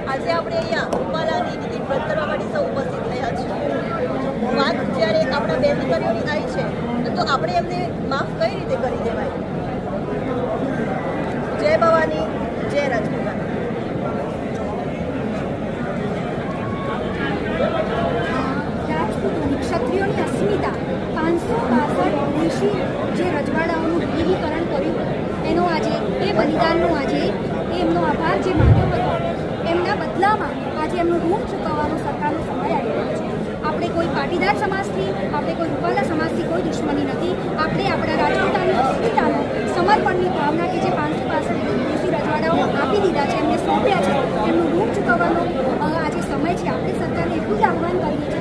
આજે આપણે અહીંયા ઉપાલાની નીતિ વ્રત કરવા માટે સૌ ઉપસ્થિત થયા છીએ. વાત જ્યારે આપણા બેન દીકરીઓની આવી છે તો આપણે એમને માફ કઈ રીતે કરી દેવાય? જય ભવાની, જય રાજપૂતાણી. રાજપૂતોની ક્ષત્રિયોની અસ્મિતા 562 ઋષિ જે રજવાડાઓનું વિલીનીકરણ કર્યું એનો આજે એ બલિદાનનો આજે એમનો આભાર જે માન્યો હતો એમના બદલામાં આજે એમનું ઋણ ચૂકવવાનો સરકારનો સમય આવી રહ્યો છે. આપણે કોઈ પાટીદાર સમાજથી, આપણે કોઈ રૂપાલા સમાજથી કોઈ દુશ્મની નથી. આપણે આપણા રાજપૂતાની અસ્મિતાનો સમર્પણની ભાવના કે જે 562 ઋષિ રજવાડાઓ આપી દીધા છે, એમને સોંપ્યા છે, એમનું ઋણ ચૂકવવાનો આજે સમય છે. આપણે સરકારને એટલું જ આહ્વાન કરીએ છીએ